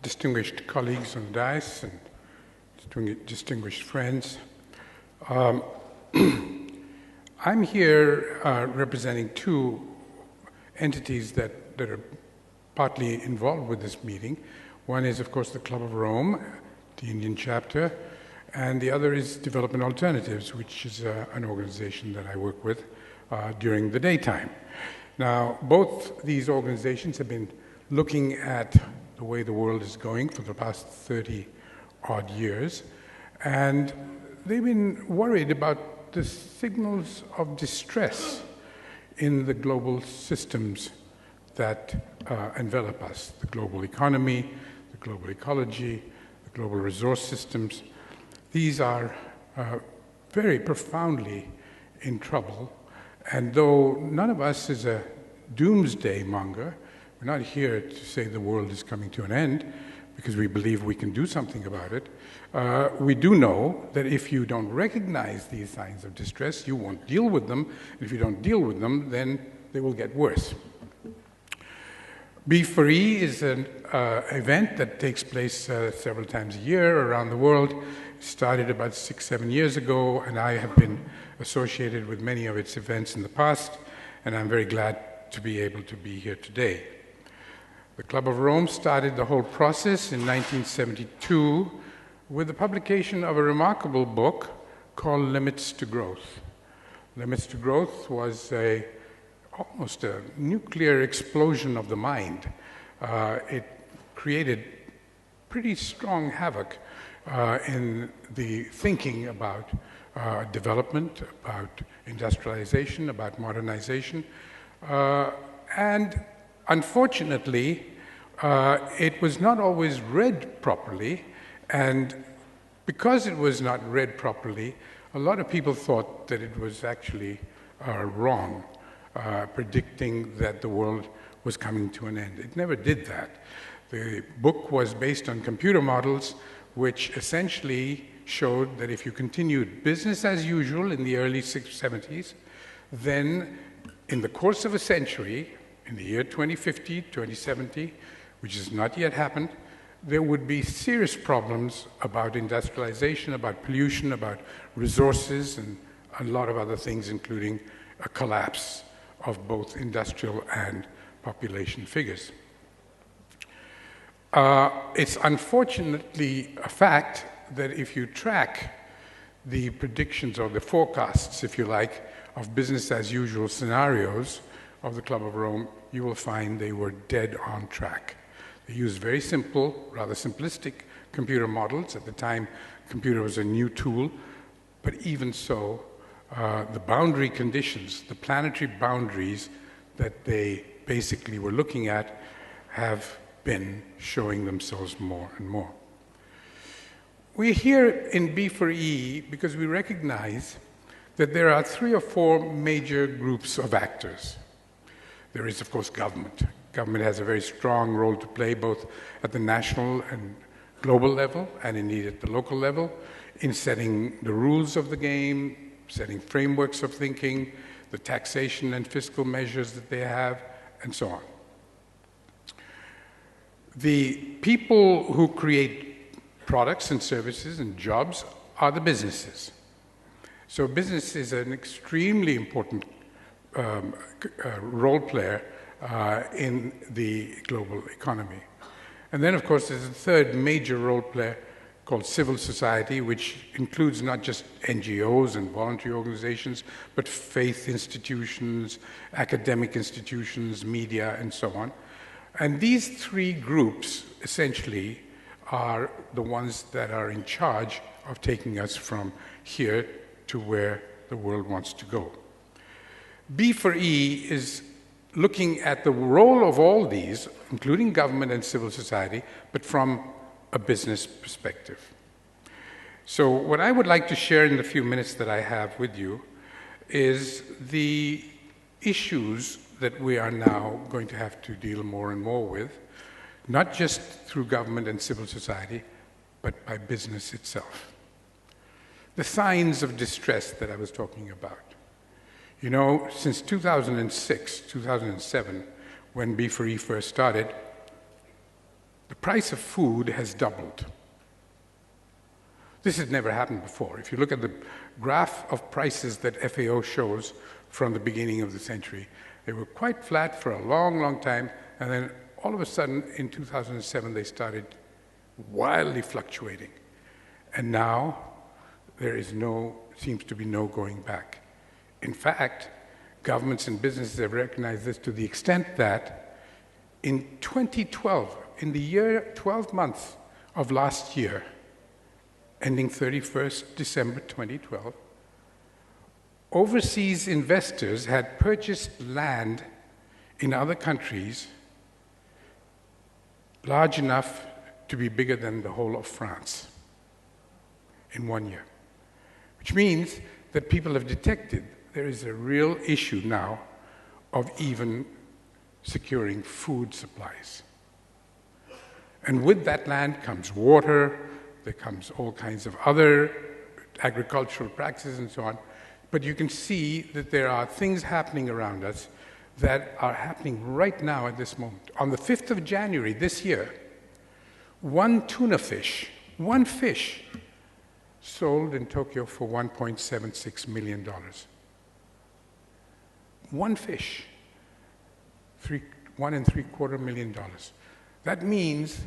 distinguished colleagues on the dais and distinguished friends. I'm here representing two entities that are partly involved with this meeting. One is, of course, the Club of Rome, the Indian chapter, and the other is Development Alternatives, which is an organization that I work with during the daytime. Now, both these organizations have been looking at the way the world is going for the past 30-odd years, and they've been worried about the signals of distress in the global systems that envelop us, the global economy, the global ecology, the global resource systems. These are very profoundly in trouble, and though none of us is a doomsday monger, we're not here to say the world is coming to an end because we believe we can do something about it. We do know that if you don't recognize these signs of distress, you won't deal with them. And if you don't deal with them, then they will get worse. B4E is an event that takes place several times a year around the world. It started about 6-7 years ago, and I have been associated with many of its events in the past, and I'm very glad to be able to be here today. The Club of Rome started the whole process in 1972 with the publication of a remarkable book called Limits to Growth. Limits to Growth was almost a nuclear explosion of the mind. It created pretty strong havoc in the thinking about development, about industrialization, about modernization, and unfortunately, it was not always read properly, and because it was not read properly, a lot of people thought that it was actually wrong, predicting that the world was coming to an end. It never did that. The book was based on computer models, which essentially showed that if you continued business as usual in the early 70s, then in the course of a century, in the year 2050, 2070, which has not yet happened, there would be serious problems about industrialization, about pollution, about resources, and a lot of other things, including a collapse of both industrial and population figures. It's unfortunately a fact that if you track the predictions or the forecasts, if you like, of business as usual scenarios of the Club of Rome, you will find they were dead on track. They used very simple, rather simplistic computer models. At the time, computer was a new tool, but even so, the boundary conditions, the planetary boundaries that they basically were looking at have been showing themselves more and more. We're here in B4E because we recognize that there are 3 or 4 major groups of actors. There is, of course, government. Government has a very strong role to play both at the national and global level, and indeed at the local level, in setting the rules of the game, setting frameworks of thinking, the taxation and fiscal measures that they have, and so on. The people who create products and services and jobs are the businesses. So business is an extremely important role player in the global economy. And then, of course, there's a third major role player called civil society, which includes not just NGOs and voluntary organizations, but faith institutions, academic institutions, media, and so on. And these 3 groups, essentially, are the ones that are in charge of taking us from here to where the world wants to go. B4E is looking at the role of all these, including government and civil society, but from a business perspective. So what I would like to share in the few minutes that I have with you is the issues that we are now going to have to deal more and more with, not just through government and civil society, but by business itself. The signs of distress that I was talking about. You know, since 2006, 2007, when B4E first started, the price of food has doubled. This has never happened before. If you look at the graph of prices that FAO shows from the beginning of the century, they were quite flat for a long, long time, and then all of a sudden, in 2007, they started wildly fluctuating. And now, seems to be no going back. In fact, governments and businesses have recognized this to the extent that in 2012, in the year 12 months of last year, ending 31st December 2012, overseas investors had purchased land in other countries large enough to be bigger than the whole of France in 1 year. Which means that people have detected there is a real issue now of even securing food supplies. And with that land comes water, there comes all kinds of other agricultural practices and so on. But you can see that there are things happening around us that are happening right now at this moment. On the 5th of January this year, one tuna fish, one fish, sold in Tokyo for $1.76 million. One fish, $1.75 million. That means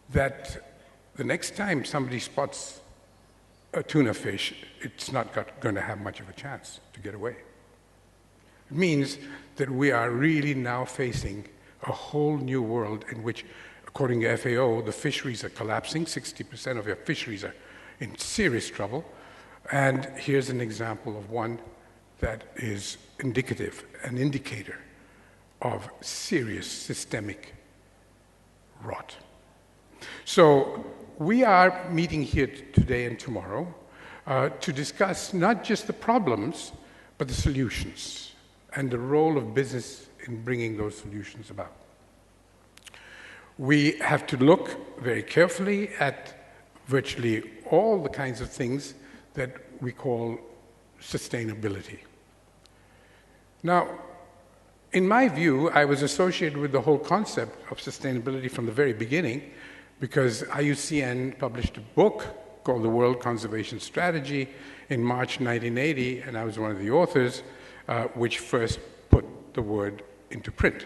that the next time somebody spots a tuna fish, it's not going to have much of a chance to get away. It means that we are really now facing a whole new world in which, according to FAO, the fisheries are collapsing. 60% of our fisheries are in serious trouble. And here's an example of one that is indicative, an indicator of serious systemic rot. So we are meeting here today and tomorrow to discuss not just the problems, but the solutions and the role of business in bringing those solutions about. We have to look very carefully at virtually all the kinds of things that we call sustainability. Now, in my view, I was associated with the whole concept of sustainability from the very beginning because IUCN published a book called The World Conservation Strategy in March 1980, and I was one of the authors, which first put the word into print.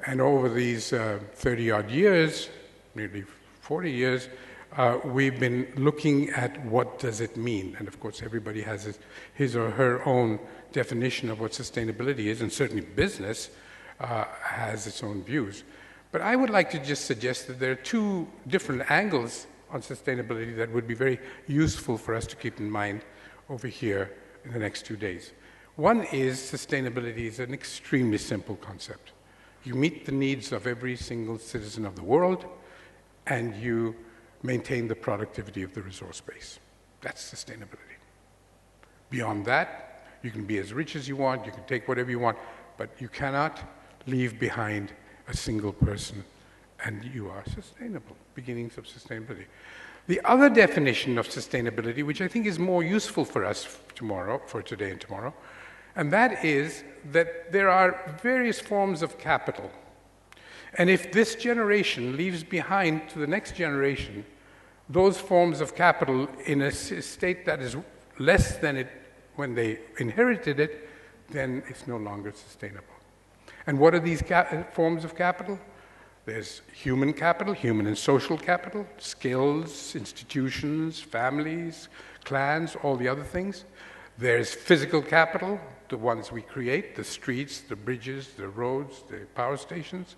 And over these 30-odd years, nearly 40 years, we've been looking at what does it mean. And of course, everybody has his or her own definition of what sustainability is, and certainly business has its own views. But I would like to just suggest that there are two different angles on sustainability that would be very useful for us to keep in mind over here in the next 2 days. One is sustainability is an extremely simple concept. You meet the needs of every single citizen of the world, and you maintain the productivity of the resource base. That's sustainability. Beyond that, you can be as rich as you want, you can take whatever you want, but you cannot leave behind a single person, and you are sustainable, beginnings of sustainability. The other definition of sustainability, which I think is more useful for us tomorrow, for today and tomorrow, and that is that there are various forms of capital. And if this generation leaves behind to the next generation those forms of capital in a state that is less than it when they inherited it, then it's no longer sustainable. And what are these forms of capital? There's human capital, human and social capital, skills, institutions, families, clans, all the other things. There's physical capital, the ones we create, the streets, the bridges, the roads, the power stations.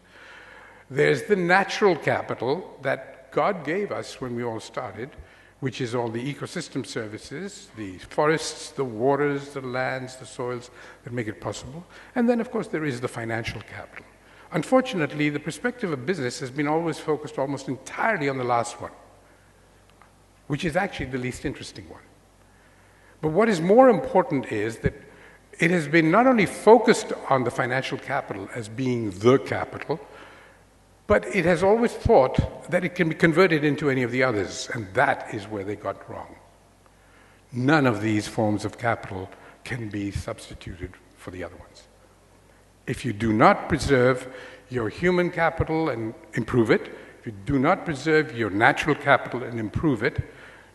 There's the natural capital that God gave us when we all started, which is all the ecosystem services, the forests, the waters, the lands, the soils that make it possible. And then, of course, there is the financial capital. Unfortunately, the perspective of business has been always focused almost entirely on the last one, which is actually the least interesting one. But what is more important is that it has been not only focused on the financial capital as being the capital, but it has always thought that it can be converted into any of the others, and that is where they got wrong. None of these forms of capital can be substituted for the other ones. If you do not preserve your human capital and improve it, if If you do not preserve your natural capital and improve it,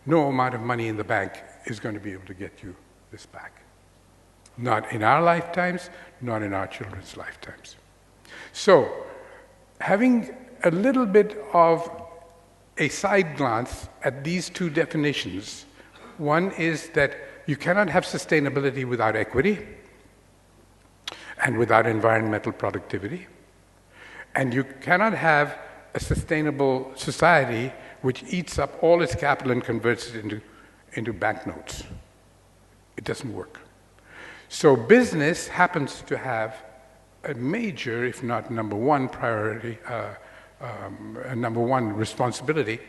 no amount of money in the bank is going to be able to get you this back. Not in our lifetimes, not in our children's lifetimes. So, having a little bit of a side glance at these two definitions, one is that you cannot have sustainability without equity and without environmental productivity, and you cannot have a sustainable society which eats up all its capital and converts it into banknotes. It doesn't work. So business happens to have a major, if not number one priority, number one responsibility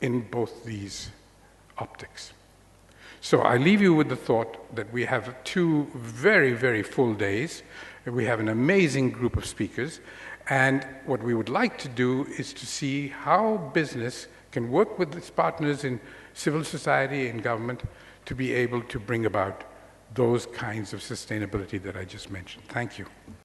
in both these optics. So I leave you with the thought that we have 2 very, very full days. We have an amazing group of speakers. And what we would like to do is to see how business can work with its partners in civil society and government to be able to bring about those kinds of sustainability that I just mentioned. Thank you.